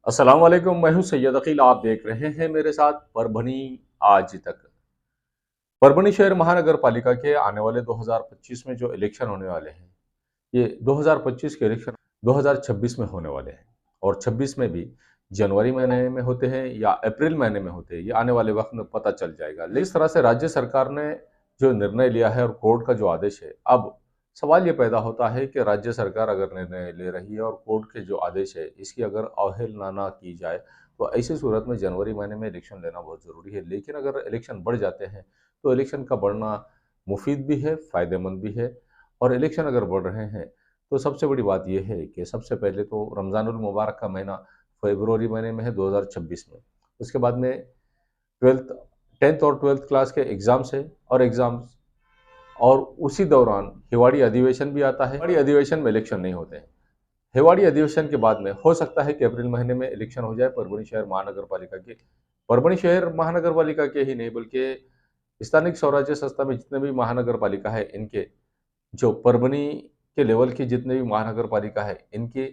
अस्सलाम वालेकुम, मैं हूं सैयद अकील। आप देख रहे हैं मेरे साथ परभनी आज तक। परभनी शहर महानगर पालिका के आने वाले 2025 में जो इलेक्शन होने वाले हैं, ये 2025 के इलेक्शन 2026 में होने वाले हैं। और 26 में भी जनवरी महीने में होते हैं या अप्रैल महीने में होते हैं, ये आने वाले वक्त में पता चल जाएगा। लेकिन इस तरह से राज्य सरकार ने जो निर्णय लिया है और कोर्ट का जो आदेश है, अब सवाल ये पैदा होता है कि राज्य सरकार अगर निर्णय ले रही है और कोर्ट के जो आदेश है इसकी अगर अवहेलना ना की जाए, तो ऐसी सूरत में जनवरी महीने में इलेक्शन लेना बहुत ज़रूरी है। लेकिन अगर इलेक्शन बढ़ जाते हैं तो इलेक्शन का बढ़ना मुफीद भी है, फ़ायदेमंद भी है। और इलेक्शन अगर बढ़ रहे हैं तो सबसे बड़ी बात यह है कि सबसे पहले तो रमज़ानुल मुबारक का महीना फरवरी महीने में है 2026 में। उसके बाद में 12th 10th और 12th क्लास के एग्ज़ाम्स है और एग्ज़ाम्स, और उसी दौरान हिवाड़ी अधिवेशन भी आता है। हिवाड़ी अधिवेशन में इलेक्शन नहीं होते हैं। हिवाड़ी अधिवेशन के बाद में हो सकता है कि अप्रैल महीने में इलेक्शन हो जाए परभनी शहर महानगर पालिका के। परभनी शहर महानगर पालिका के ही नहीं बल्कि स्थानिक स्वराज्य संस्था में जितने भी महानगर पालिका है, इनके जो परभनी के लेवल की जितने भी महानगर पालिका है, इनके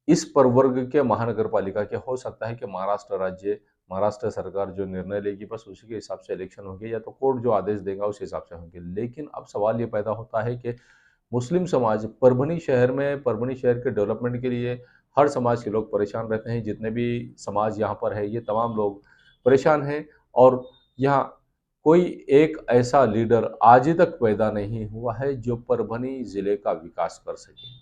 इस प्रवर्ग के महानगर पालिका के हो सकता है कि महाराष्ट्र सरकार जो निर्णय लेगी बस उसी के हिसाब से इलेक्शन होंगे, या तो कोर्ट जो आदेश देगा उस हिसाब से होंगे। लेकिन अब सवाल ये पैदा होता है कि मुस्लिम समाज परभनी शहर के डेवलपमेंट के लिए हर समाज के लोग परेशान रहते हैं। जितने भी समाज यहाँ पर है, ये तमाम लोग परेशान हैं। और यहाँ कोई एक ऐसा लीडर आज तक पैदा नहीं हुआ है जो परभनी जिले का विकास कर सके।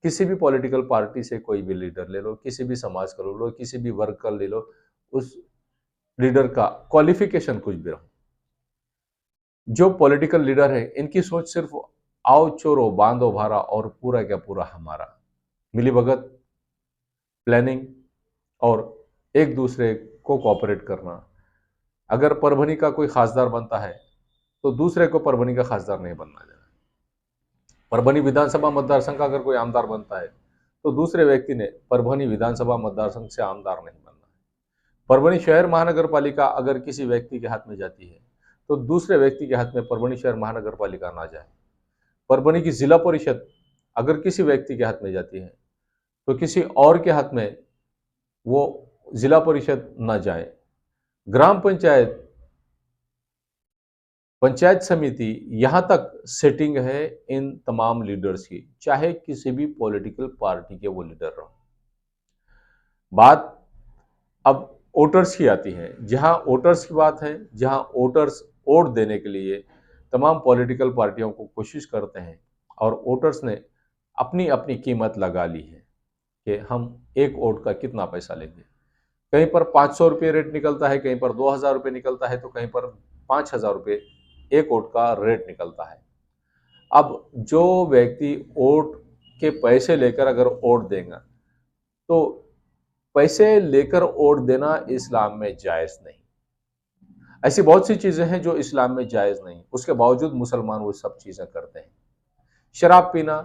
किसी भी पॉलिटिकल पार्टी से कोई भी लीडर ले लो, किसी भी समाज का ले लो, किसी भी वर्ग का ले लो, उस लीडर का क्वालिफिकेशन कुछ भी रहो, जो पॉलिटिकल लीडर है इनकी सोच सिर्फ आओ चोरो बांधो भारा और पूरा क्या पूरा हमारा, मिलीभगत, प्लानिंग और एक दूसरे को कोऑपरेट करना। अगर परभनी का कोई खासदार बनता है तो दूसरे को परभनी का खासदार नहीं बनना देना। परभनी विधानसभा मतदार संघ का अगर कोई आमदार बनता है तो दूसरे व्यक्ति ने परभनी विधानसभा मतदार संघ से आमदार नहीं बनना है। परभनी शहर महानगर पालिका अगर किसी व्यक्ति के हाथ में जाती है तो दूसरे व्यक्ति के हाथ में परभनी शहर महानगर पालिका ना जाए। परभनी की जिला परिषद अगर किसी व्यक्ति के हाथ में जाती है तो किसी और के हाथ में वो जिला परिषद ना जाए। ग्राम पंचायत, पंचायत समिति, यहाँ तक सेटिंग है इन तमाम लीडर्स की, चाहे किसी भी पॉलिटिकल पार्टी के वो लीडर रहो। बात अब वोटर्स की आती है। जहां वोटर्स की बात है, जहां वोटर्स वोट देने के लिए तमाम पॉलिटिकल पार्टियों को कोशिश करते हैं और वोटर्स ने अपनी अपनी कीमत लगा ली है कि हम एक वोट का कितना पैसा लेंगे। कहीं पर 500 रुपये रेट निकलता है, कहीं पर 2000 रुपये निकलता है, तो कहीं पर 5000 रुपये एक वोट का रेट निकलता है। अब जो व्यक्ति वोट के पैसे लेकर अगर वोट देगा तो पैसे लेकर वोट देना इस्लाम में जायज नहीं। ऐसी बहुत सी चीजें हैं जो इस्लाम में जायज नहीं, उसके बावजूद मुसलमान वो सब चीजें करते हैं। शराब पीना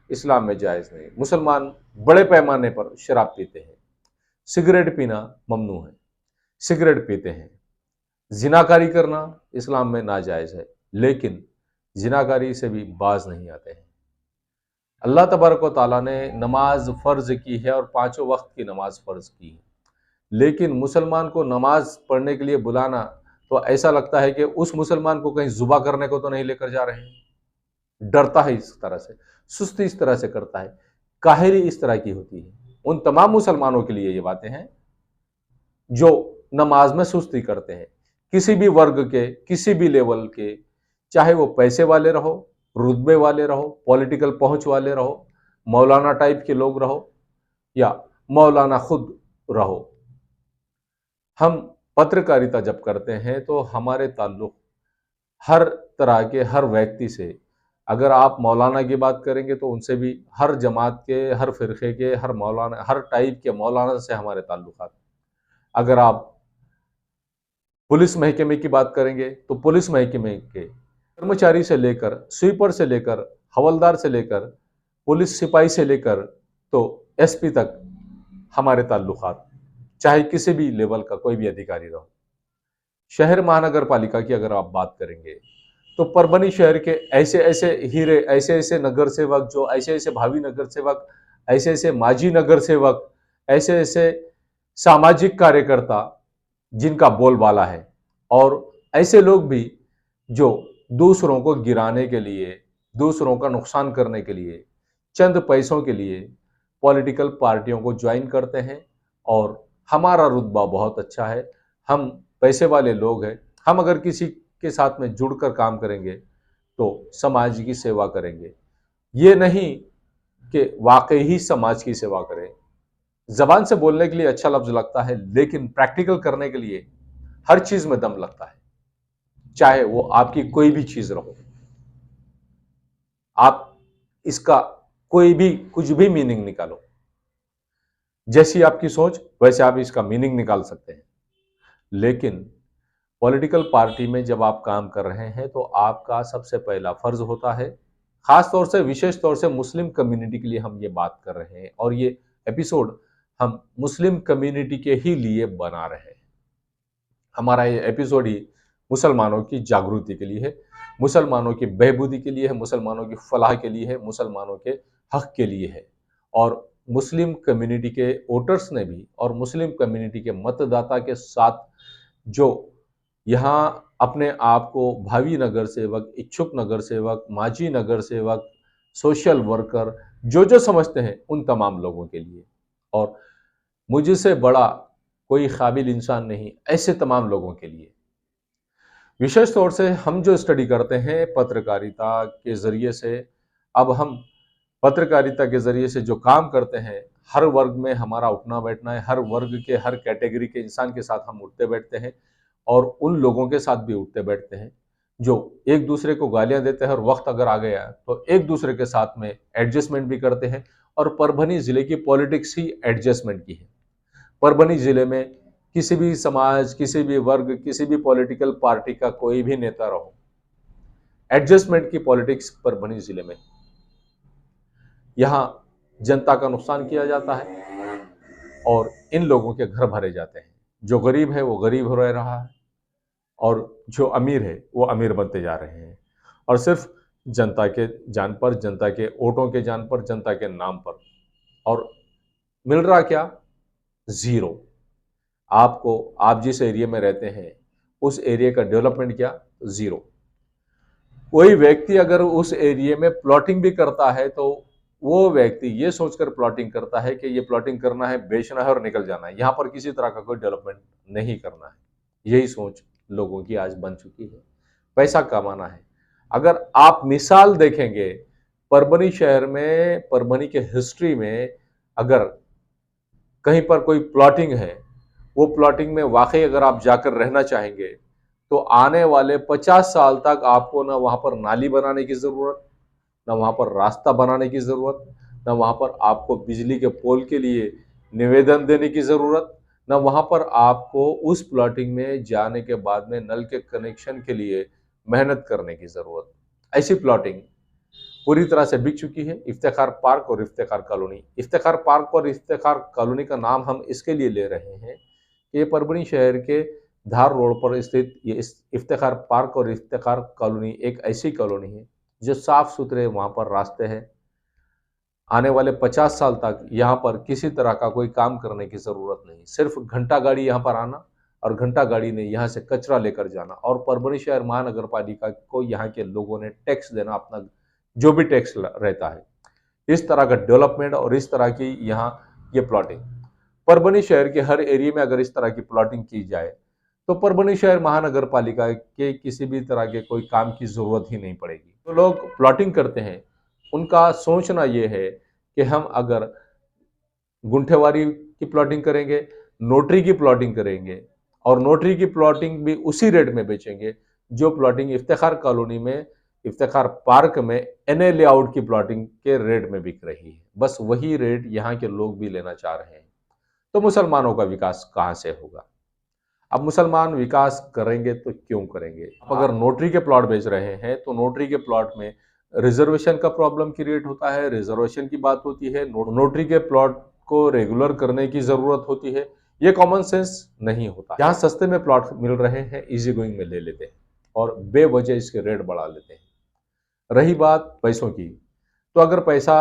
इस्लाम में जायज नहीं, मुसलमान बड़े पैमाने पर शराब पीते हैं। सिगरेट पीना ममनू है, सिगरेट पीते हैं। जिनाकारी करना इस्लाम में नाजायज है, लेकिन जिनाकारी से भी बाज नहीं आते हैं। अल्लाह तबारक व तआला ने नमाज फ़र्ज की है और 5 वक्त की नमाज फ़र्ज की है, लेकिन मुसलमान को नमाज पढ़ने के लिए बुलाना तो ऐसा लगता है कि उस मुसलमान को कहीं जुबा करने को तो नहीं लेकर जा रहे हैं। डरता है इस तरह से, सुस्ती इस तरह से करता है, काहिरी इस तरह की होती है। उन तमाम मुसलमानों के लिए ये बातें हैं जो नमाज में सुस्ती करते हैं। किसी भी वर्ग के, किसी भी लेवल के, चाहे वो पैसे वाले रहो, रुतबे वाले रहो, पॉलिटिकल पहुंच वाले रहो, मौलाना टाइप के लोग रहो या मौलाना खुद रहो, हम पत्रकारिता जब करते हैं तो हमारे ताल्लुक हर तरह के, हर व्यक्ति से, अगर आप मौलाना की बात करेंगे तो उनसे भी, हर जमात के, हर फिरके के, हर मौलाना, हर टाइप के मौलाना से हमारे ताल्लुकात। अगर आप पुलिस महकमे की बात करेंगे तो पुलिस महकमे के कर्मचारी से लेकर, स्वीपर से लेकर, हवलदार से लेकर, पुलिस सिपाही से लेकर तो एसपी तक हमारे ताल्लुकात, चाहे किसी भी लेवल का कोई भी अधिकारी रहो। शहर महानगर पालिका की अगर आप बात करेंगे तो परभनी शहर के ऐसे ऐसे हीरे, ऐसे ऐसे नगर सेवक, जो ऐसे ऐसे भावी नगर सेवक, ऐसे ऐसे माजी नगर सेवक ऐसे ऐसे सामाजिक कार्यकर्ता जिनका बोलबाला है, और ऐसे लोग भी जो दूसरों को गिराने के लिए, दूसरों का नुकसान करने के लिए, चंद पैसों के लिए पॉलिटिकल पार्टियों को ज्वाइन करते हैं। और हमारा रुतबा बहुत अच्छा है, हम पैसे वाले लोग हैं, हम अगर किसी के साथ में जुड़कर काम करेंगे तो समाज की सेवा करेंगे। ये नहीं कि वाकई ही समाज की सेवा करें। जबान से बोलने के लिए अच्छा लफ्ज लगता है, लेकिन प्रैक्टिकल करने के लिए हर चीज में दम लगता है, चाहे वो आपकी कोई भी चीज रहो। आप इसका कोई भी कुछ भी मीनिंग निकालो, जैसी आपकी सोच वैसे आप इसका मीनिंग निकाल सकते हैं। लेकिन पॉलिटिकल पार्टी में जब आप काम कर रहे हैं तो आपका सबसे पहला फर्ज होता है, खास तौर से विशेष तौर से मुस्लिम कम्युनिटी के लिए हम ये बात कर रहे हैं, और ये एपिसोड हम मुस्लिम कम्युनिटी के ही लिए बना रहे हैं। हमारा ये एपिसोड ही मुसलमानों की जागृति के लिए है, मुसलमानों की बहबूदी के लिए है, मुसलमानों की फलाह के लिए है, मुसलमानों के हक के लिए है। और मुस्लिम कम्युनिटी के वोटर्स ने भी और मुस्लिम कम्युनिटी के मतदाता के साथ जो यहाँ अपने आप को भावी नगर सेवक, इच्छुक नगर सेवक, माजी नगर सेवक, सोशल वर्कर जो जो समझते हैं, उन तमाम लोगों के लिए, और मुझसे बड़ा कोई काबिल इंसान नहीं, ऐसे तमाम लोगों के लिए। विशेष तौर से हम जो स्टडी करते हैं पत्रकारिता के जरिए से, अब हम पत्रकारिता के जरिए से जो काम करते हैं, हर वर्ग में हमारा उठना बैठना है, हर वर्ग के हर कैटेगरी के इंसान के साथ हम उठते बैठते हैं, और उन लोगों के साथ भी उठते बैठते हैं जो एक दूसरे को गालियां देते हैं, और वक्त अगर आ गया तो एक दूसरे के साथ में एडजस्टमेंट भी करते हैं। और परभनी जिले की पॉलिटिक्स ही एडजस्टमेंट की है। परभनी जिले में किसी भी समाज, किसी भी वर्ग, किसी भी पॉलिटिकल पार्टी का कोई भी नेता रहो, एडजस्टमेंट की पॉलिटिक्स परभनी जिले में। यहाँ जनता का नुकसान किया जाता है और इन लोगों के घर भरे जाते हैं। जो गरीब है वो गरीब हो रहा है, और जो अमीर है वो अमीर बनते जा रहे हैं, और सिर्फ जनता के जान पर, जनता के वोटों के जान पर, जनता के नाम पर। और मिल रहा क्या? जीरो। आपको, आप जिस एरिया में रहते हैं उस एरिया का डेवलपमेंट क्या? जीरो। कोई व्यक्ति अगर उस एरिया में प्लॉटिंग भी करता है तो वो व्यक्ति ये सोचकर प्लॉटिंग करता है कि ये प्लॉटिंग करना है, बेचना है और निकल जाना है, यहां पर किसी तरह का कोई डेवलपमेंट नहीं करना है। यही सोच लोगों की आज बन चुकी है, पैसा कमाना है। अगर आप मिसाल देखेंगे परभनी शहर में, परभनी के हिस्ट्री में, अगर कहीं पर कोई प्लॉटिंग है, वो प्लॉटिंग में वाकई अगर आप जाकर रहना चाहेंगे तो आने वाले 50 साल तक आपको ना वहां पर नाली बनाने की जरूरत, ना वहां पर रास्ता बनाने की जरूरत, ना वहां पर आपको बिजली के पोल के लिए निवेदन देने की जरूरत, ना वहां पर आपको उस प्लॉटिंग में जाने के बाद में नल के कनेक्शन के लिए मेहनत करने की जरूरत। ऐसी प्लॉटिंग पूरी तरह से बिक चुकी है। इफ्तिखार पार्क और इफ्तिखार कॉलोनी, इफ्तिखार पार्क और इफ्तिखार कॉलोनी का नाम हम इसके लिए ले रहे हैं कि ये परभनी शहर के धार रोड पर स्थित ये इफ्तिखार पार्क और इफ्तिखार कॉलोनी एक ऐसी कॉलोनी है जो साफ सुथरे वहां पर रास्ते हैं। आने वाले 50 साल तक यहाँ पर किसी तरह का कोई काम करने की जरूरत नहीं, सिर्फ घंटा गाड़ी यहाँ पर आना और घंटा गाड़ी ने यहाँ से कचरा लेकर जाना, और परभनी शहर महानगर पालिका को यहाँ के लोगों ने टैक्स देना, अपना जो भी टैक्स रहता है। इस तरह का डेवलपमेंट और इस तरह की यहाँ ये प्लॉटिंग, परभनी शहर के हर एरिया में अगर इस तरह की प्लॉटिंग की जाए तो परभनी शहर महानगर पालिका के किसी भी तरह के कोई काम की जरूरत ही नहीं पड़ेगी। तो लोग प्लॉटिंग करते हैं, उनका सोचना यह है कि हम अगर गुंठेवारी की प्लॉटिंग करेंगे, नोटरी की प्लॉटिंग करेंगे, और नोटरी की प्लॉटिंग भी उसी रेट में बेचेंगे जो प्लॉटिंग इफ्तिखार कॉलोनी में, इफ्तिखार पार्क में एनए लेआउट की प्लॉटिंग के रेट में बिक रही है। बस वही रेट यहाँ के लोग भी लेना चाह रहे हैं। तो मुसलमानों का विकास कहाँ से होगा? अब मुसलमान विकास करेंगे तो क्यों करेंगे? अगर नोटरी के प्लॉट बेच रहे हैं तो नोटरी के प्लॉट में रिजर्वेशन का प्रॉब्लम क्रिएट होता है, रिजर्वेशन की बात होती है, नोटरी के प्लॉट को रेगुलर करने की जरूरत होती है। ये कॉमन सेंस नहीं होता। जहां सस्ते में प्लॉट मिल रहे हैं, इजी गोइंग में ले लेते हैं और बेवजह इसके रेट बढ़ा लेते हैं। रही बात पैसों की, तो अगर पैसा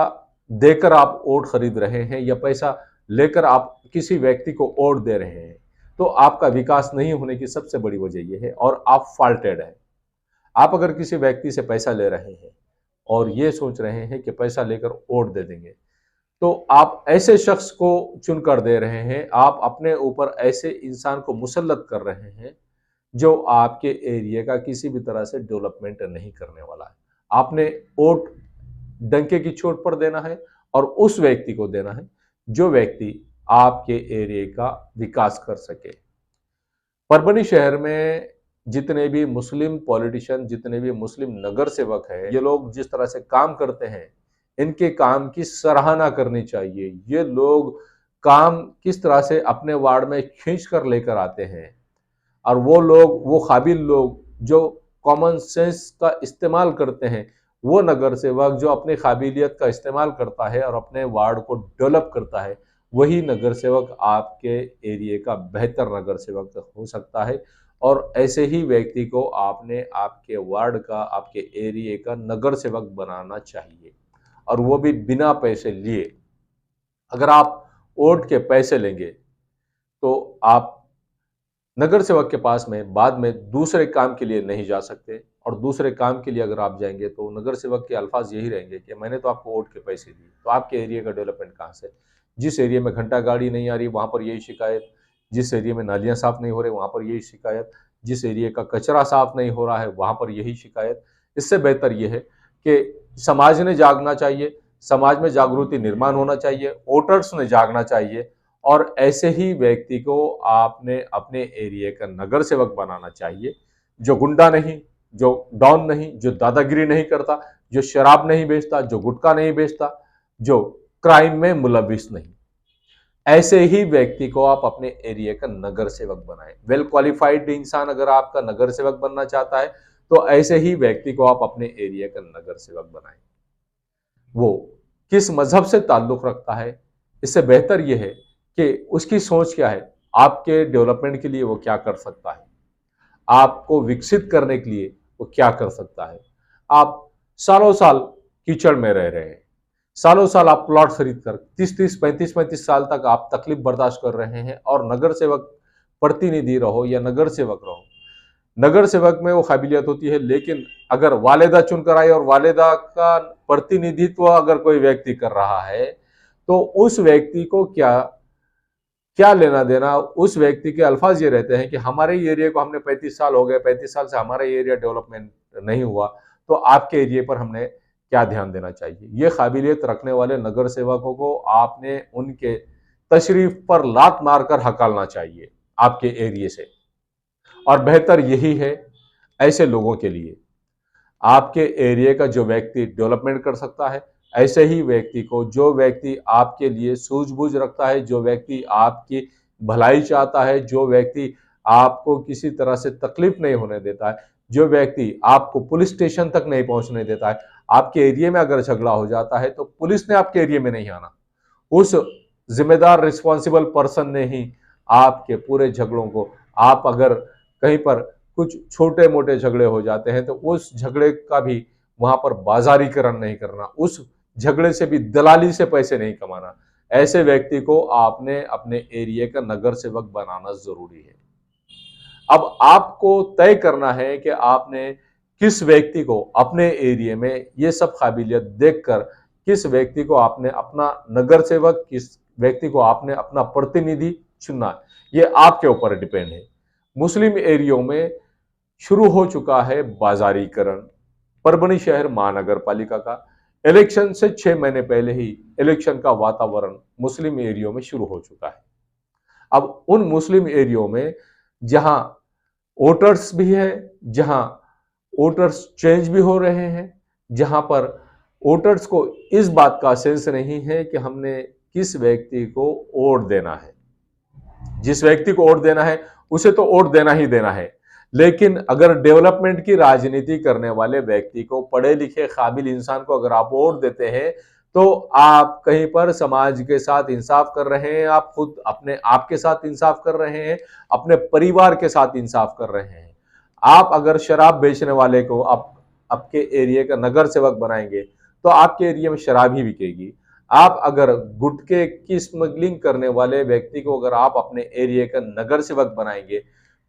देकर आप वोट खरीद रहे हैं या पैसा लेकर आप किसी व्यक्ति को वोट दे रहे हैं, तो आपका विकास नहीं होने की सबसे बड़ी वजह यह है और आप फॉल्टेड है। आप अगर किसी व्यक्ति से पैसा ले रहे हैं और ये सोच रहे हैं कि पैसा लेकर वोट दे देंगे, तो आप ऐसे शख्स को चुनकर दे रहे हैं, आप अपने ऊपर ऐसे इंसान को मुसल्लत कर रहे हैं जो आपके एरिया का किसी भी तरह से डेवलपमेंट नहीं करने वाला है। आपने वोट डंके की चोट पर देना है और उस व्यक्ति को देना है जो व्यक्ति आपके एरिया का विकास कर सके। परभनी शहर में जितने भी मुस्लिम पॉलिटिशियन, जितने भी मुस्लिम नगर सेवक हैं, ये लोग जिस तरह से काम करते हैं, इनके काम की सराहना करनी चाहिए। ये लोग काम किस तरह से अपने वार्ड में खींच कर लेकर आते हैं और वो लोग, वो काबिल लोग जो कॉमन सेंस का इस्तेमाल करते हैं, वो नगर सेवक जो अपनी काबिलियत का इस्तेमाल करता है और अपने वार्ड को डेवलप करता है, वही नगर सेवक आपके एरिया का बेहतर नगर सेवक हो सकता है। और ऐसे ही व्यक्ति को आपने आपके वार्ड का, आपके एरिया का नगर सेवक बनाना चाहिए, और वो भी बिना पैसे लिए। अगर आप वोट के पैसे लेंगे तो आप नगर सेवक के पास में बाद में दूसरे काम के लिए नहीं जा सकते, और दूसरे काम के लिए अगर आप जाएंगे तो नगर सेवक के अल्फाज यही रहेंगे कि मैंने तो आपको वोट के पैसे दिए, तो आपके एरिया का डेवलपमेंट कहाँ से? जिस एरिया में घंटा गाड़ी नहीं आ रही वहां पर यही शिकायत, जिस एरिया में नालियां साफ नहीं हो रही वहां पर यही शिकायत, जिस एरिया का कचरा साफ नहीं हो रहा है वहां पर यही शिकायत। इससे बेहतर यह है कि समाज ने जागना चाहिए, समाज में जागृति निर्माण होना चाहिए, वोटर्स ने जागना चाहिए, और ऐसे ही व्यक्ति को आपने अपने एरिया का नगर सेवक बनाना चाहिए, जो गुंडा नहीं, जो डॉन नहीं, जो दादागिरी नहीं करता, जो शराब नहीं बेचता, जो गुटखा नहीं बेचता, जो क्राइम में मुलविस नहीं। ऐसे ही व्यक्ति को आप अपने एरिया का नगर सेवक बनाएं। वेल क्वालिफाइड इंसान अगर आपका नगर सेवक बनना चाहता है तो ऐसे ही व्यक्ति को आप अपने एरिया का नगर सेवक बनाएं। वो किस मजहब से ताल्लुक रखता है, इससे बेहतर यह है कि उसकी सोच क्या है, आपके डेवलपमेंट के लिए वो क्या कर सकता है, आपको विकसित करने के लिए वो क्या कर सकता है। आप सालों साल कीचड़ में रह रहे हैं, सालों साल आप प्लॉट खरीद कर 30-30, 35-35 साल तक आप तकलीफ बर्दाश्त कर रहे हैं, और नगर सेवक प्रतिनिधि रहो या नगर सेवक रहो, नगर सेवक में वो काबिलियत होती है, लेकिन अगर वालिदा चुनकर आई और वालिदा का प्रतिनिधित्व अगर कोई व्यक्ति कर रहा है तो उस व्यक्ति को क्या क्या लेना देना। उस व्यक्ति के अल्फाज ये रहते हैं कि हमारे एरिया को हमने 35 साल हो गए, 35 साल से हमारा एरिया डेवलपमेंट नहीं हुआ, तो आपके एरिया पर हमने क्या ध्यान देना चाहिए। ये काबिलियत रखने वाले नगर सेवकों को आपने उनके तशरीफ पर लात मारकर हकालना चाहिए आपके एरिया से, और बेहतर यही है ऐसे लोगों के लिए। आपके एरिया का जो व्यक्ति डेवलपमेंट कर सकता है, ऐसे ही व्यक्ति को, जो व्यक्ति आपके लिए सूझबूझ रखता है, जो व्यक्ति आपकी भलाई चाहता है, जो व्यक्ति आपको किसी तरह से तकलीफ नहीं होने देता है, जो व्यक्ति आपको पुलिस स्टेशन तक नहीं पहुंचने देता है। आपके एरिया में अगर झगड़ा हो जाता है तो पुलिस ने आपके एरिया में नहीं आना, उस जिम्मेदार रिस्पॉन्सिबल पर्सन ने ही आपके पूरे झगड़ों को, आप अगर कहीं पर कुछ छोटे मोटे झगड़े हो जाते हैं तो उस झगड़े का भी वहां पर बाजारीकरण नहीं करना, उस झगड़े से भी दलाली से पैसे नहीं कमाना। ऐसे व्यक्ति को आपने अपने एरिया का नगर सेवक बनाना जरूरी है। अब आपको तय करना है कि आपने किस व्यक्ति को अपने एरिया में ये सब काबिलियत देखकर, किस व्यक्ति को आपने अपना नगर सेवक, किस व्यक्ति को आपने अपना प्रतिनिधि चुनना, ये आपके ऊपर डिपेंड है। मुस्लिम एरियो में शुरू हो चुका है बाजारीकरण। परभनी शहर महानगर पालिका का इलेक्शन से 6 महीने पहले ही इलेक्शन का वातावरण मुस्लिम एरियो में शुरू हो चुका है। अब उन मुस्लिम एरियो में जहां वोटर्स भी है, जहां वोटर्स चेंज भी हो रहे हैं, जहां पर वोटर्स को इस बात का सेंस नहीं है कि हमने किस व्यक्ति को वोट देना है। जिस व्यक्ति को वोट देना है उसे तो वोट देना ही देना है, लेकिन अगर डेवलपमेंट की राजनीति करने वाले व्यक्ति को, पढ़े लिखे काबिल इंसान को अगर आप वोट देते हैं तो आप कहीं पर समाज के साथ इंसाफ कर रहे हैं, आप खुद अपने आप के साथ इंसाफ कर रहे हैं, अपने परिवार के साथ इंसाफ कर रहे हैं। आप अगर शराब बेचने वाले को आप आपके एरिया का नगर सेवक बनाएंगे तो आपके एरिया में शराब ही बिकेगी। आप अगर गुटखे की स्मगलिंग करने वाले व्यक्ति को अगर आप अपने एरिया का नगर सेवक बनाएंगे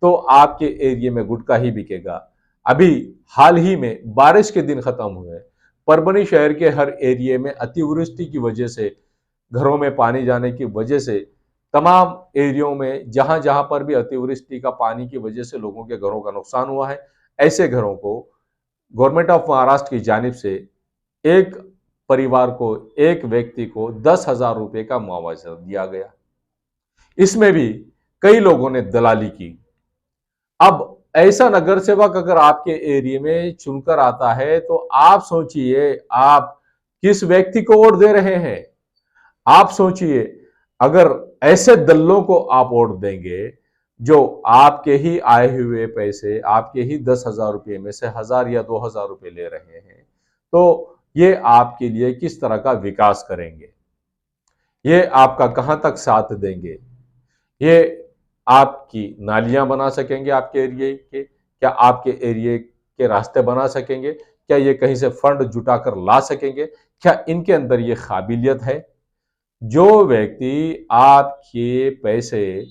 तो आपके एरिया में गुटखा ही बिकेगा। अभी हाल ही में बारिश के दिन खत्म हुए, परभनी शहर के हर एरिया में अतिवृष्टि की वजह से, घरों में पानी जाने की वजह से, तमाम एरियो में जहां जहां पर भी अतिवृष्टि का पानी की वजह से लोगों के घरों का नुकसान हुआ है, ऐसे घरों को गवर्नमेंट ऑफ महाराष्ट्र की जानिब से एक परिवार को, एक व्यक्ति को 10,000 रुपए का मुआवजा दिया गया। इसमें भी कई लोगों ने दलाली की। अब ऐसा नगर सेवक अगर आपके एरिया में चुनकर आता है तो आप सोचिए आप किस व्यक्ति को वोट दे रहे हैं। आप सोचिए अगर ऐसे दल्लों को आप वोट देंगे जो आपके ही आए हुए पैसे, आपके ही 10,000 रुपये में से 1,000 या 2,000 रुपये ले रहे हैं, तो ये आपके लिए किस तरह का विकास करेंगे? ये आपका कहां तक साथ देंगे? ये आपकी नालियां बना सकेंगे आपके एरिए के? क्या आपके एरिए के रास्ते बना सकेंगे? क्या ये कहीं से फंड जुटाकर ला सकेंगे? क्या इनके अंदर ये काबिलियत है? जो व्यक्ति आपके पैसे,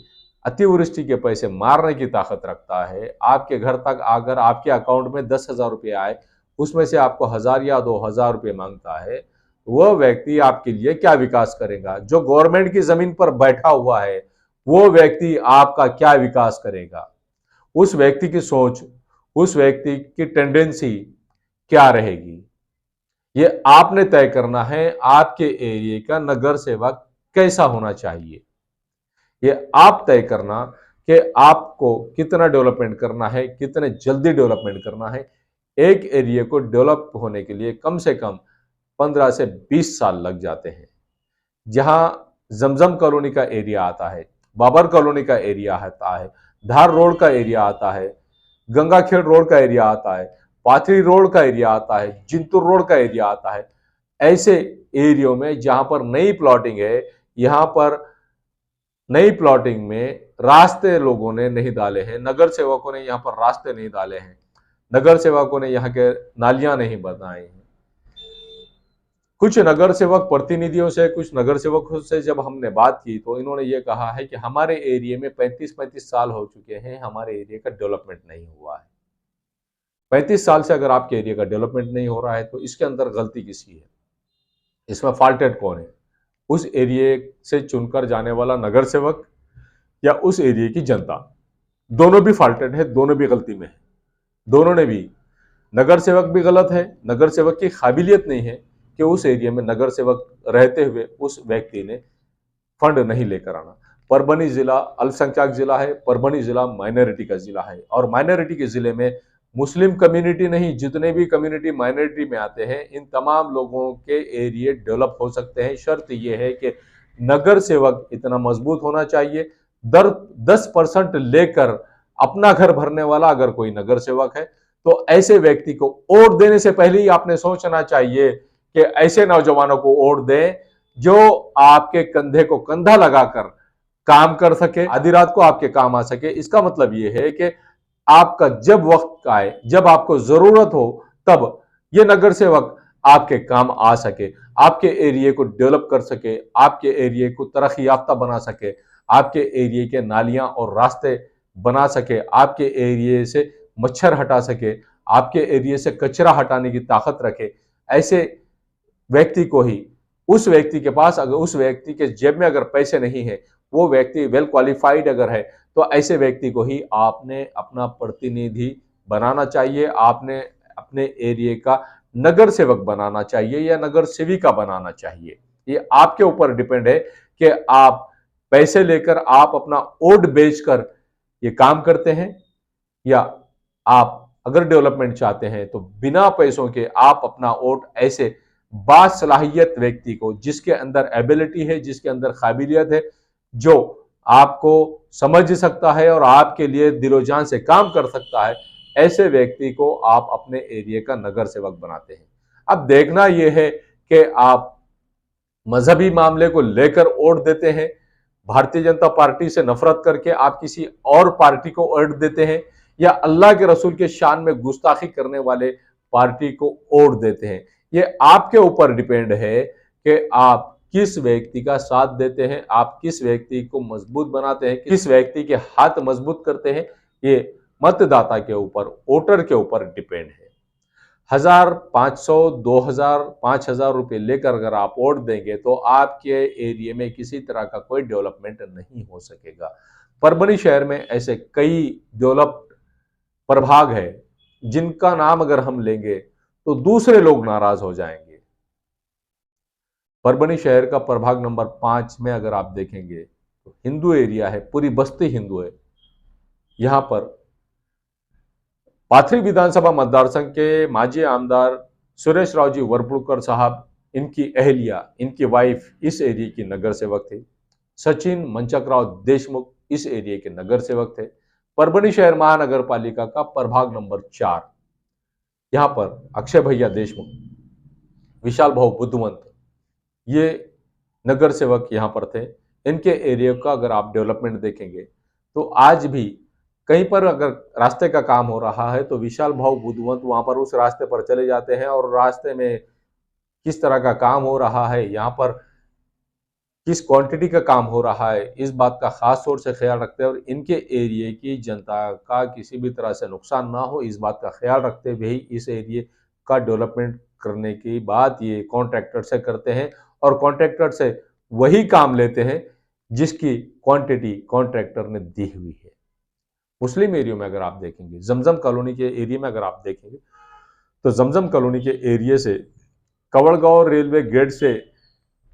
अतिवृष्टि के पैसे मारने की ताकत रखता है, आपके घर तक अगर आपके अकाउंट में 10,000 रुपये आए, उसमें से आपको 1,000 या 2,000 रुपये मांगता है, वह व्यक्ति आपके लिए क्या विकास करेगा? जो गवर्नमेंट की जमीन पर बैठा हुआ है, वो व्यक्ति आपका क्या विकास करेगा? उस व्यक्ति की सोच, उस व्यक्ति की टेंडेंसी क्या रहेगी? ये आपने तय करना है। आपके एरिया का नगर सेवक कैसा होना चाहिए, ये आप तय करना कि आपको कितना डेवलपमेंट करना है, कितने जल्दी डेवलपमेंट करना है। एक एरिया को डेवलप होने के लिए कम से कम 15 से 20 साल लग जाते हैं। जहां जमजम कॉलोनी का एरिया आता है, बाबर कॉलोनी का एरिया आता है, धार रोड का एरिया आता है, गंगाखेड़ रोड का एरिया आता है, पाथरी रोड का एरिया आता है, जिंतूर रोड का एरिया आता है। ऐसे एरियो में जहां पर नई प्लॉटिंग है, यहां पर नई प्लॉटिंग में रास्ते लोगों ने नहीं डाले हैं, नगर सेवकों ने यहां पर रास्ते नहीं डाले हैं, नगर सेवकों ने यहाँ के नालियां नहीं बनाई हैं। कुछ नगर सेवक प्रतिनिधियों से, कुछ नगर सेवकों से जब हमने बात की तो इन्होंने ये कहा है कि हमारे एरिया में 35-35 साल हो चुके हैं, हमारे एरिया का डेवलपमेंट नहीं हुआ है। 35 साल से अगर आपके एरिया का डेवलपमेंट नहीं हो रहा है तो इसके अंदर गलती किसकी है? इसमें फॉल्टेड कौन है? उस एरिया से चुनकर जाने वाला नगर सेवक या उस एरिया की जनता? दोनों भी फॉल्टेड है, दोनों भी गलती में है। दोनों ने भी, नगर सेवक भी गलत है, नगर सेवक की काबिलियत नहीं है कि उस एरिया में नगर सेवक रहते हुए उस व्यक्ति ने फंड नहीं लेकर आना। परभनी जिला अल्पसंख्यक जिला है, परभनी जिला माइनॉरिटी का जिला है और माइनॉरिटी के जिले में मुस्लिम कम्युनिटी नहीं, जितने भी कम्युनिटी माइनॉरिटी में आते हैं, इन तमाम लोगों के एरिया डेवलप हो सकते हैं। शर्त यह है कि नगर सेवक इतना मजबूत होना चाहिए, दर 10% लेकर अपना घर भरने वाला अगर कोई नगर सेवक है तो ऐसे व्यक्ति को वोट देने से पहले ही आपने सोचना चाहिए कि ऐसे नौजवानों को वोट दें जो आपके कंधे को कंधा लगाकर काम कर सके, आधी रात को आपके काम आ सके। इसका मतलब यह है कि आपका जब वक्त आए, जब आपको जरूरत हो, तब ये नगर सेवक आपके काम आ सके, आपके एरिया को डेवलप कर सके, आपके एरिया को तरक्की याफ्ता बना सके, आपके एरिया के नालियां और रास्ते बना सके, आपके एरिया से मच्छर हटा सके, आपके एरिया से कचरा हटाने की ताकत रखे। ऐसे व्यक्ति को ही, उस व्यक्ति के पास, अगर उस व्यक्ति के जेब में अगर पैसे नहीं है, वो व्यक्ति वेल क्वालिफाइड अगर है, तो ऐसे व्यक्ति को ही आपने अपना प्रतिनिधि बनाना चाहिए, आपने अपने एरिया का नगर सेवक बनाना चाहिए या नगर सेविका बनाना चाहिए। ये आपके ऊपर डिपेंड है कि आप पैसे लेकर, आप अपना वोट बेचकर ये काम करते हैं या आप अगर डेवलपमेंट चाहते हैं तो बिना पैसों के आप अपना वोट ऐसे बासलाहियत व्यक्ति को, जिसके अंदर एबिलिटी है, जिसके अंदर काबिलियत है, जो आपको समझ सकता है और आपके लिए दिलो जान से काम कर सकता है, ऐसे व्यक्ति को आप अपने एरिया का नगर सेवक बनाते हैं। अब देखना यह है कि आप मजहबी मामले को लेकर वोट देते हैं, भारतीय जनता पार्टी से नफरत करके आप किसी और पार्टी को वोट देते हैं, या अल्लाह के रसूल के शान में गुस्ताखी करने वाले पार्टी को वोट देते हैं। ये आपके ऊपर डिपेंड है कि आप किस व्यक्ति का साथ देते हैं, आप किस व्यक्ति को मजबूत बनाते हैं, किस व्यक्ति के हाथ मजबूत करते हैं, ये मतदाता के ऊपर, वोटर के ऊपर डिपेंड है। 1000, 500, 2000, 5000 रुपए लेकर अगर आप वोट देंगे तो आपके एरिया में किसी तरह का कोई डेवलपमेंट नहीं हो सकेगा। परभनी शहर में ऐसे कई डेवलप्ड प्रभाग है जिनका नाम अगर हम लेंगे तो दूसरे लोग नाराज हो जाएंगे। परभनी शहर का प्रभाग नंबर 5 में अगर आप देखेंगे तो हिंदू एरिया है, पूरी बस्ती हिंदू है। यहां पर पाथरी विधानसभा मतदार संघ के माजी आमदार सुरेश राव जी वरपुड़कर साहब, इनकी अहलिया, इनकी वाइफ इस एरिया की नगर सेवक थे। सचिन मंचकराव देशमुख इस एरिया के नगर सेवक थे। परभनी शहर महानगर पालिका का प्रभाग नंबर 4, यहां पर अक्षय भैया देशमुख, विशाल भाऊ बुद्धवंत, ये नगर सेवक यहां पर थे। इनके एरिया का अगर आप डेवलपमेंट देखेंगे तो आज भी कहीं पर अगर रास्ते का काम हो रहा है तो विशाल भाऊ बुद्धवंत वहां पर उस रास्ते पर चले जाते हैं और रास्ते में किस तरह का काम हो रहा है, यहाँ पर किस क्वांटिटी का काम हो रहा है, इस बात का खास तौर से ख्याल रखते हैं और इनके एरिया की जनता का किसी भी तरह से नुकसान ना हो, इस बात का ख्याल रखते हुए ही इस एरिया का डेवलपमेंट करने की बात ये कॉन्ट्रैक्टर से करते हैं और कॉन्ट्रैक्टर से वही काम लेते हैं जिसकी क्वांटिटी कॉन्ट्रैक्टर ने दी हुई है। मुस्लिम एरिया में अगर आप देखेंगे, जमजम कॉलोनी के एरिया में अगर आप देखेंगे तो जमजम कॉलोनी के एरिया से कवड़गांव रेलवे गेट से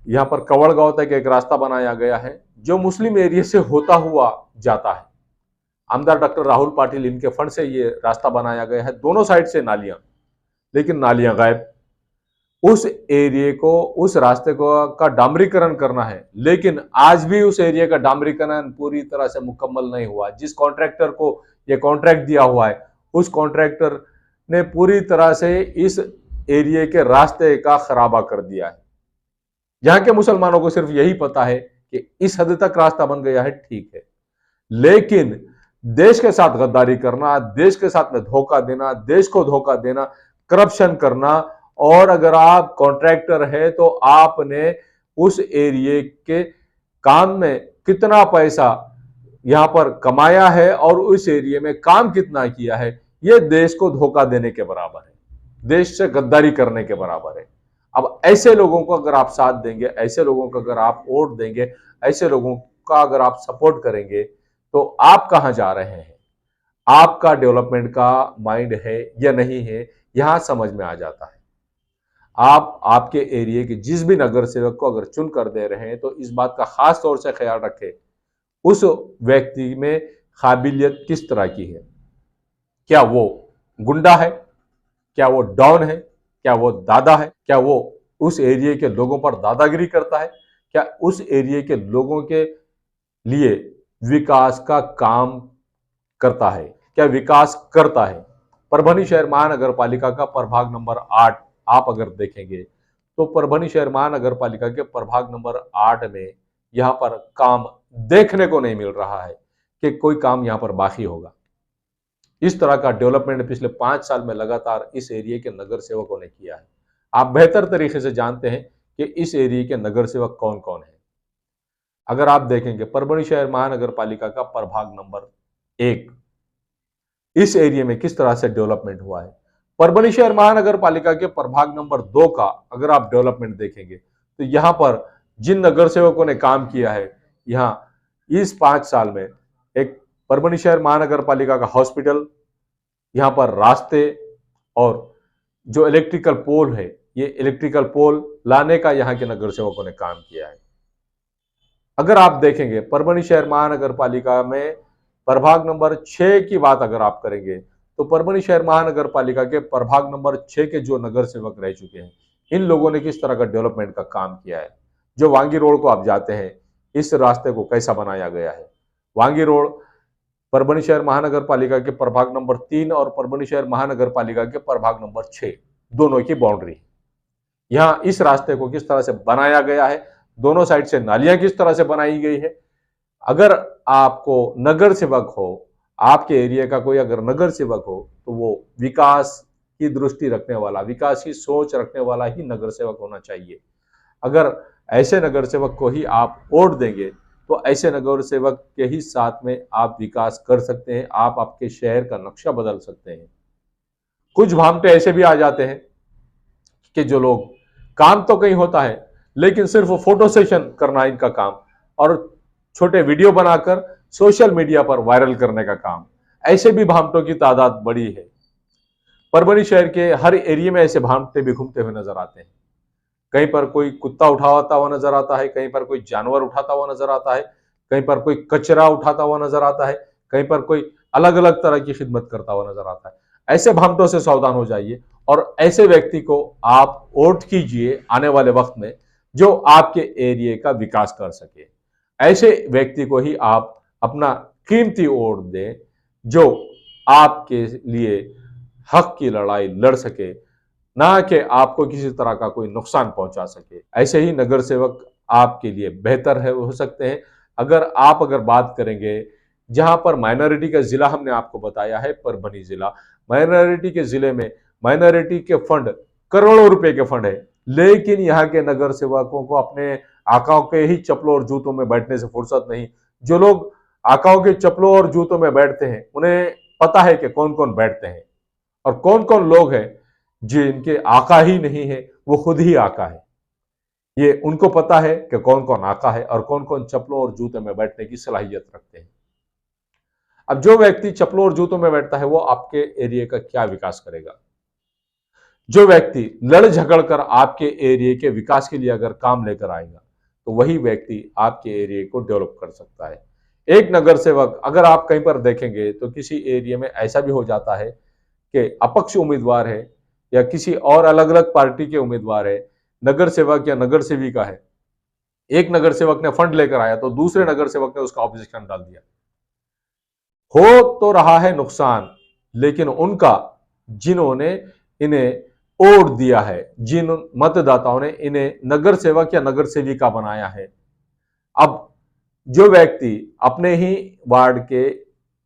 यहाँ पर कवड़गांव तक एक रास्ता बनाया गया है जो मुस्लिम एरिया से होता हुआ जाता है। आमदार डॉक्टर राहुल पाटिल, इनके फंड से ये रास्ता बनाया गया है। दोनों साइड से नालियां, लेकिन नालियां गायब। उस एरिया को, उस रास्ते को का डामरीकरण करना है, लेकिन आज भी उस एरिया का डामरीकरण पूरी तरह से मुकम्मल नहीं हुआ। जिस कॉन्ट्रैक्टर को ये कॉन्ट्रैक्ट दिया हुआ है उस कॉन्ट्रैक्टर ने पूरी तरह से इस एरिया के रास्ते का खराबा कर दिया है। यहाँ के मुसलमानों को सिर्फ यही पता है कि इस हद तक रास्ता बन गया है, ठीक है, लेकिन देश के साथ गद्दारी करना, देश के साथ में धोखा देना, देश को धोखा देना, करप्शन करना, और अगर आप कॉन्ट्रैक्टर है तो आपने उस एरिया के काम में कितना पैसा यहां पर कमाया है और उस एरिया में काम कितना किया है, यह देश को धोखा देने के बराबर है, देश से गद्दारी करने के बराबर है। अब ऐसे लोगों को अगर आप साथ देंगे, ऐसे लोगों को अगर आप वोट देंगे, ऐसे लोगों का अगर आप सपोर्ट करेंगे तो आप कहां जा रहे हैं, आपका डेवलपमेंट का माइंड है या नहीं है, यहां समझ में आ जाता है। आप आपके एरिया के जिस भी नगर सेवक को अगर चुन कर दे रहे हैं तो इस बात का खास तौर से ख्याल रखें उस व्यक्ति में काबिलियत किस तरह की है। क्या वो गुंडा है, क्या वो डॉन है, क्या वो दादा है, क्या वो उस एरिया के लोगों पर दादागिरी करता है, क्या उस एरिया के लोगों के लिए विकास का काम करता है, क्या विकास करता है। परभनी शहर महानगर पालिका का प्रभाग नंबर 8 आप अगर देखेंगे तो परभनी शहर महानगर पालिका के प्रभाग नंबर 8 में यहां पर काम देखने को नहीं मिल रहा है कि कोई काम यहां पर बाकी होगा। इस तरह का डेवलपमेंट पिछले 5 साल में लगातार इस एरिया के नगर सेवकों ने किया है। आप बेहतर तरीके से जानते हैं कि इस एरिया के नगर सेवक कौन कौन है। अगर आप देखेंगे परभनी शहर महानगर पालिका का प्रभाग नंबर 1, इस एरिया में किस तरह से डेवलपमेंट हुआ है। परभनी शहर महानगर पालिका के प्रभाग नंबर 2 का अगर आप डेवलपमेंट देखेंगे तो यहां पर जिन नगर सेवकों ने काम किया है, यहां इस 5 साल में एक परभनी शहर महानगर पालिका का हॉस्पिटल, यहां पर रास्ते और जो इलेक्ट्रिकल पोल है, ये इलेक्ट्रिकल पोल लाने का यहां के नगर सेवकों ने काम किया है। अगर आप देखेंगे परभनी शहर महानगर पालिका में प्रभाग नंबर 6 की बात अगर आप करेंगे तो परभनी शहर महानगर पालिका के प्रभाग नंबर 6 के जो नगर सेवक रह चुके हैं, इन लोगों ने किस तरह का डेवलपमेंट का काम किया है। जो वांगी रोड को आप जाते हैं, इस रास्ते को कैसा बनाया गया है। वांगी रोड परभनी शहर महानगर पालिका के प्रभाग नंबर 3 और परभनी शहर महानगर पालिका के प्रभाग नंबर 6 दोनों की बाउंड्री। यहां इस रास्ते को किस तरह से बनाया गया है, दोनों साइड से नालियां किस तरह से बनाई गई है। अगर आपको नगर सेवक हो, आपके एरिया का कोई अगर नगर सेवक हो तो वो विकास की दृष्टि रखने वाला, विकास की सोच रखने वाला ही नगर सेवक होना चाहिए। अगर ऐसे नगर सेवक को ही आप वोट देंगे तो ऐसे नगर सेवक के ही साथ में आप विकास कर सकते हैं, आप आपके शहर का नक्शा बदल सकते हैं। कुछ भामटे ऐसे भी आ जाते हैं कि जो लोग, काम तो कहीं होता है लेकिन सिर्फ फोटो सेशन करना इनका काम, और छोटे वीडियो बनाकर सोशल मीडिया पर वायरल करने का काम। ऐसे भी भामटों की तादाद बड़ी है। परभनी शहर के हर एरिया में ऐसे भामटे भी घूमते हुए नजर आते हैं। कहीं पर कोई कुत्ता उठाता हुआ नजर आता है, कहीं पर कोई जानवर उठाता हुआ नजर आता है, कहीं पर कोई कचरा उठाता हुआ नजर आता है, कहीं पर कोई अलग अलग तरह की खिदमत करता हुआ नजर आता है। ऐसे भामटों से सावधान हो जाइए और ऐसे व्यक्ति को आप वोट कीजिए आने वाले वक्त में, जो आपके एरिया का विकास कर सके। ऐसे व्यक्ति को ही आप अपना कीमती वोट दें, जो आपके लिए हक की लड़ाई लड़ सके, ना कि आपको किसी तरह का कोई नुकसान पहुंचा सके। ऐसे ही नगर सेवक आपके लिए बेहतर है हो सकते हैं। अगर बात करेंगे, जहां पर माइनॉरिटी का जिला हमने आपको बताया है परभनी जिला, माइनॉरिटी के जिले में माइनॉरिटी के फंड करोड़ों रुपए के फंड है, लेकिन यहाँ के नगर सेवकों को अपने आकाओं के ही चप्पलों और जूतों में बैठने से फुर्सत नहीं। जो लोग आकाओं के चप्पलों और जूतों में बैठते हैं, उन्हें पता है कि कौन कौन बैठते हैं और कौन कौन लोग हैं जिनके आका ही नहीं है, वो खुद ही आका है। ये उनको पता है कि कौन कौन आका है और कौन कौन चप्पलों और जूतों में बैठने की सलाहियत रखते हैं। अब जो व्यक्ति चप्पलों और जूतों में बैठता है, वो आपके एरिया का क्या विकास करेगा? जो व्यक्ति लड़ झगड़ कर आपके एरिया के विकास के लिए अगर काम लेकर आएगा, तो वही व्यक्ति आपके एरिया को डेवलप कर सकता है। एक नगर सेवक, अगर आप कहीं पर देखेंगे तो किसी एरिया में ऐसा भी हो जाता है कि अपक्ष उम्मीदवार है या किसी और अलग अलग पार्टी के उम्मीदवार है, नगर सेवक या नगर सेविका है। एक नगर सेवक ने फंड लेकर आया तो दूसरे नगर सेवक ने उसका ऑपोजिशन डाल दिया। हो तो रहा है नुकसान, लेकिन उनका जिन्होंने इन्हें वोट दिया है, जिन मतदाताओं ने इन्हें नगर सेवक या नगर सेविका बनाया है, अब जो व्यक्ति अपने ही वार्ड के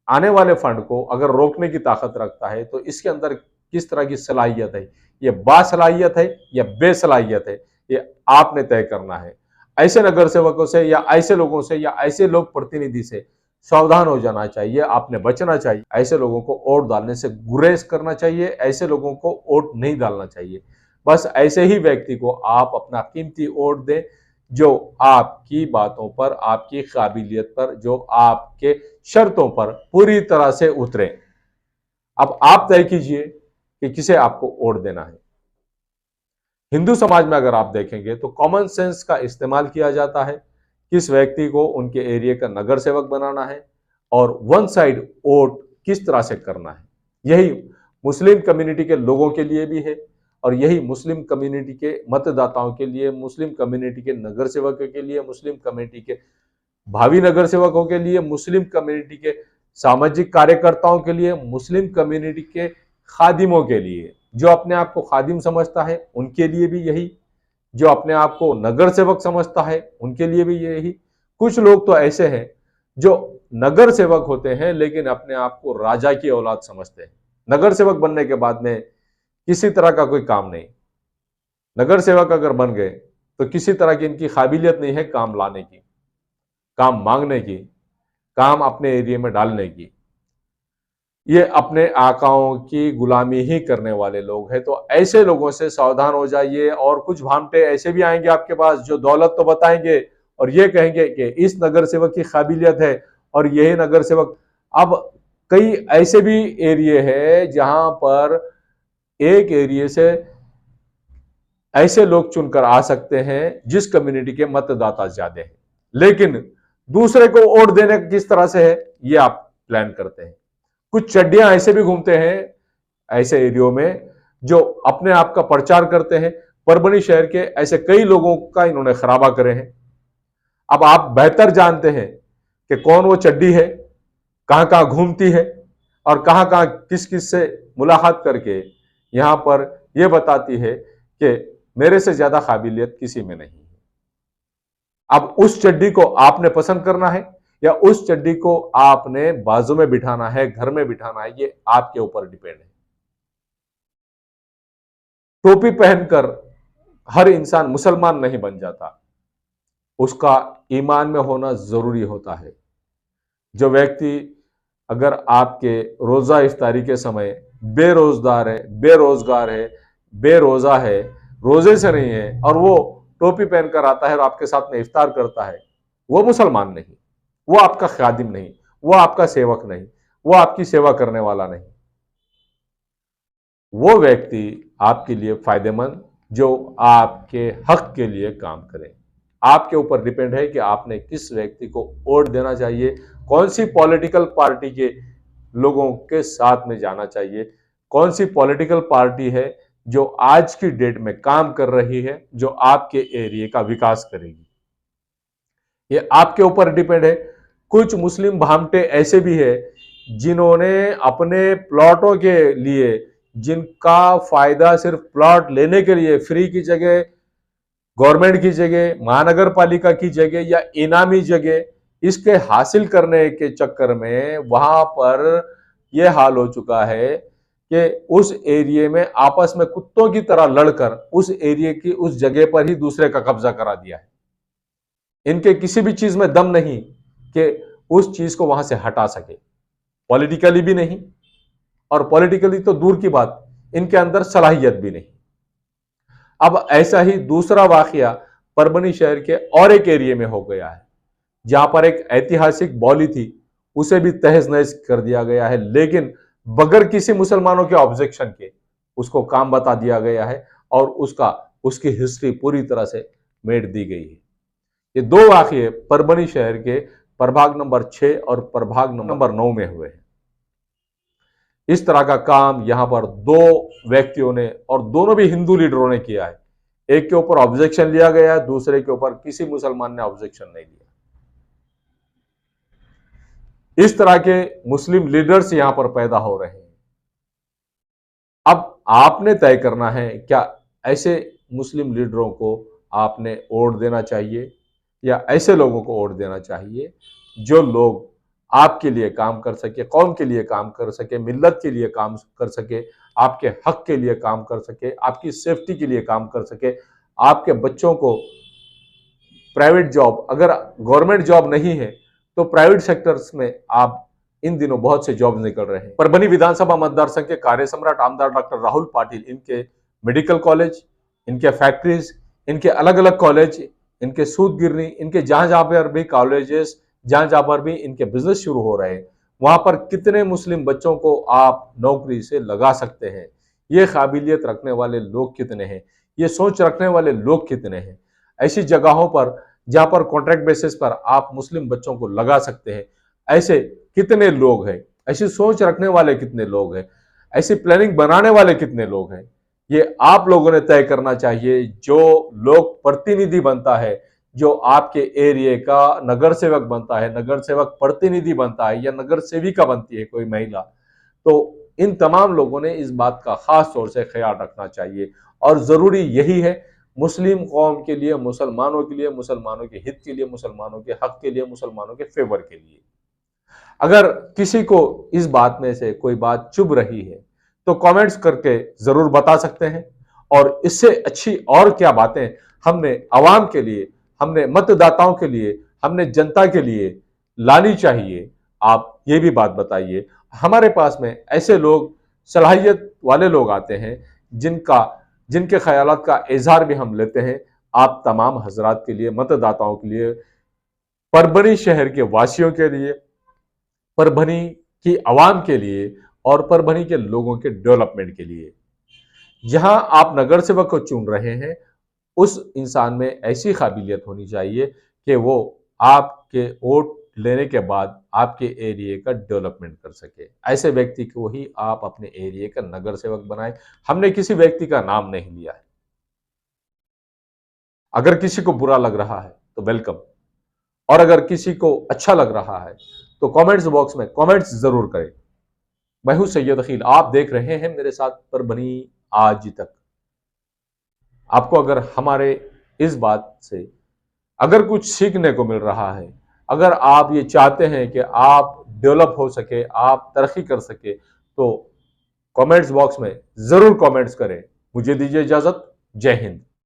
आने वाले फंड को अगर रोकने की ताकत रखता है, तो इसके अंदर किस तरह की सलाहियत है, ये बासलाहियत है या बेसलाहियत है, ये आपने तय करना है। ऐसे नगर सेवकों से या ऐसे लोगों से या ऐसे लोग प्रतिनिधि से सावधान हो जाना चाहिए, आपने बचना चाहिए। ऐसे लोगों को वोट डालने से गुरेज करना चाहिए, ऐसे लोगों को वोट नहीं डालना चाहिए। बस ऐसे ही व्यक्ति को आप अपना कीमती वोट दें, जो आपकी बातों पर, आपकी काबिलियत पर, जो आपके शर्तों पर पूरी तरह से उतरे। अब आप तय कीजिए कि किसे आपको वोट देना है। हिंदू समाज में अगर आप देखेंगे तो कॉमन सेंस का इस्तेमाल किया जाता है, किस व्यक्ति को उनके एरिया का नगर सेवक बनाना है और वन साइड वोट किस तरह से करना है। यही मुस्लिम कम्युनिटी के लोगों के लिए भी है और यही मुस्लिम कम्युनिटी के मतदाताओं के लिए, मुस्लिम कम्युनिटी के नगर सेवकों के लिए, मुस्लिम कम्युनिटी के भावी नगर सेवकों के लिए, मुस्लिम कम्युनिटी के सामाजिक कार्यकर्ताओं के लिए, मुस्लिम कम्युनिटी के खादिमों के लिए, जो अपने आप को खादिम समझता है उनके लिए भी यही, जो अपने आप को नगर सेवक समझता है उनके लिए भी यही। कुछ लोग तो ऐसे हैं जो नगर सेवक होते हैं लेकिन अपने आप को राजा की औलाद समझते हैं। नगर सेवक बनने के बाद में किसी तरह का कोई काम नहीं। नगर सेवक अगर बन गए तो किसी तरह की इनकी काबिलियत नहीं है काम लाने की, काम मांगने की, काम अपने एरिया में डालने की। ये अपने आकाओं की गुलामी ही करने वाले लोग हैं। तो ऐसे लोगों से सावधान हो जाइए। और कुछ भामटे ऐसे भी आएंगे आपके पास जो दौलत तो बताएंगे और ये कहेंगे कि इस नगर सेवक की काबिलियत है और यही नगर सेवक। अब कई ऐसे भी एरिया है जहां पर एक एरिया से ऐसे लोग चुनकर आ सकते हैं जिस कम्युनिटी के मतदाता ज्यादा है, लेकिन दूसरे को वोट देने किस तरह से है ये आप प्लान करते हैं। कुछ चड्डियां ऐसे भी घूमते हैं ऐसे एरियो में जो अपने आप का प्रचार करते हैं। परभनी शहर के ऐसे कई लोगों का इन्होंने खराबा करे हैं। अब आप बेहतर जानते हैं कि कौन वो चड्डी है, कहां कहां घूमती है और कहां कहां किस किस से मुलाकात करके यहां पर यह बताती है कि मेरे से ज्यादा काबिलियत किसी में नहीं है। अब उस चड्डी को आपने पसंद करना है या उस चड्डी को आपने बाजू में बिठाना है, घर में बिठाना है, ये आपके ऊपर डिपेंड है। टोपी पहनकर हर इंसान मुसलमान नहीं बन जाता। उसका ईमान में होना जरूरी होता है। जो व्यक्ति अगर आपके रोजा इफ्तारी के समय बेरोजगार है, बेरोजा है, रोजे से नहीं है, और वो टोपी पहनकर आता है और आपके साथ में इफ्तार करता है, वो मुसलमान नहीं, वो आपका खादिम नहीं, वो आपका सेवक नहीं, वो आपकी सेवा करने वाला नहीं। वो व्यक्ति आपके लिए फायदेमंद जो आपके हक के लिए काम करे। आपके ऊपर डिपेंड है कि आपने किस व्यक्ति को वोट देना चाहिए, कौन सी पॉलिटिकल पार्टी के लोगों के साथ में जाना चाहिए, कौन सी पॉलिटिकल पार्टी है जो आज की डेट में काम कर रही है, जो आपके एरिया का विकास करेगी। ये आपके ऊपर डिपेंड है। कुछ मुस्लिम भामटे ऐसे भी है जिन्होंने अपने प्लॉटों के लिए, जिनका फायदा सिर्फ प्लॉट लेने के लिए, फ्री की जगह, गवर्नमेंट की जगह, महानगर पालिका की जगह या इनामी जगह, इसके हासिल करने के चक्कर में वहां पर यह हाल हो चुका है कि उस एरिया में आपस में कुत्तों की तरह लड़कर उस एरिया की उस जगह पर ही दूसरे का कब्जा करा दिया है। इनके किसी भी चीज में दम नहीं कि उस चीज को वहां से हटा सके, पॉलिटिकली भी नहीं, और पॉलिटिकली तो दूर की बात, इनके अंदर सलाहियत भी नहीं। अब ऐसा ही दूसरा वाकया परभनी शहर के और एक एरिया में हो गया है, जहां पर एक ऐतिहासिक बॉली थी, उसे भी तहस नहस कर दिया गया है, लेकिन बगैर किसी मुसलमानों के ऑब्जेक्शन के उसको काम बता दिया गया है और उसकी हिस्ट्री पूरी तरह से मेट दी गई है। ये दो वाकये परभनी शहर के प्रभाग नंबर 6 और प्रभाग नंबर 9 में हुए हैं। इस तरह का काम यहां पर दो व्यक्तियों ने, और दोनों भी हिंदू लीडरों ने किया है। एक के ऊपर ऑब्जेक्शन लिया गया है, दूसरे के ऊपर किसी मुसलमान ने ऑब्जेक्शन नहीं लिया। इस तरह के मुस्लिम लीडर्स यहां पर पैदा हो रहे हैं। अब आपने तय करना है, क्या ऐसे मुस्लिम लीडरों को आपने वोट देना चाहिए या ऐसे लोगों को वोट देना चाहिए जो लोग आपके लिए काम कर सके, कौम के लिए काम कर सके, मिल्लत के लिए काम कर सके, आपके हक के लिए काम कर सके, आपकी सेफ्टी के लिए काम कर सके, आपके बच्चों को प्राइवेट जॉब, अगर गवर्नमेंट जॉब नहीं है तो प्राइवेट सेक्टर्स में आप इन दिनों बहुत से जॉब निकल रहे हैं। परभनी विधानसभा मतदार संघ के कार्य सम्राट आमदार डॉक्टर राहुल पाटिल, इनके मेडिकल कॉलेज, इनके फैक्ट्रीज, इनके अलग अलग कॉलेज, इनके सूद गिरनी, इनके जहां जहां पर भी कॉलेजेस, जहां जहां पर भी इनके बिजनेस शुरू हो रहे हैं, वहां पर कितने मुस्लिम बच्चों को आप नौकरी से लगा सकते हैं। ये काबिलियत रखने वाले लोग कितने हैं, ये सोच रखने वाले लोग कितने हैं। ऐसी जगहों पर जहां पर कॉन्ट्रैक्ट बेसिस पर आप मुस्लिम बच्चों को लगा सकते हैं, ऐसे कितने लोग हैं, ऐसी सोच रखने वाले कितने लोग हैं, ऐसी प्लानिंग बनाने वाले कितने लोग हैं, ये आप लोगों ने तय करना चाहिए। जो लोग प्रतिनिधि बनता है, जो आपके एरिया का नगर सेवक बनता है, नगर सेवक प्रतिनिधि बनता है या नगर सेविका बनती है कोई महिला, तो इन तमाम लोगों ने इस बात का खास तौर से ख्याल रखना चाहिए। और जरूरी यही है, मुस्लिम कौम के लिए, मुसलमानों के लिए, मुसलमानों के हित के लिए, मुसलमानों के हक के लिए, मुसलमानों के फेवर के लिए। अगर किसी को इस बात में से कोई बात चुभ रही है तो कमेंट्स करके जरूर बता सकते हैं। और इससे अच्छी और क्या बातें हमने आवाम के लिए, हमने मतदाताओं के लिए, हमने जनता के लिए लानी चाहिए, आप ये भी बात बताइए। हमारे पास में ऐसे लोग, सलाहियत वाले लोग आते हैं जिनके ख्यालात का इजहार भी हम लेते हैं। आप तमाम हजरात के लिए, मतदाताओं के लिए, परभनी शहर के वासियों के लिए, परभनी की आवाम के लिए और परभनी के लोगों के डेवलपमेंट के लिए, जहां आप नगर सेवक को चुन रहे हैं, उस इंसान में ऐसी काबिलियत होनी चाहिए कि वो आपके वोट लेने के बाद आपके एरिया का डेवलपमेंट कर सके। ऐसे व्यक्ति को ही आप अपने एरिया का नगर सेवक बनाएं। हमने किसी व्यक्ति का नाम नहीं लिया है। अगर किसी को बुरा लग रहा है तो वेलकम, और अगर किसी को अच्छा लग रहा है तो कमेंट्स बॉक्स में कमेंट्स जरूर करें। मैं हूं सैयद अखिल, आप देख रहे हैं मेरे साथ परभनी आज तक। आपको अगर हमारे इस बात से अगर कुछ सीखने को मिल रहा है, अगर आप ये चाहते हैं कि आप डेवलप हो सके, आप तरक्की कर सके, तो कमेंट्स बॉक्स में जरूर कमेंट्स करें। मुझे दीजिए इजाजत। जय हिंद।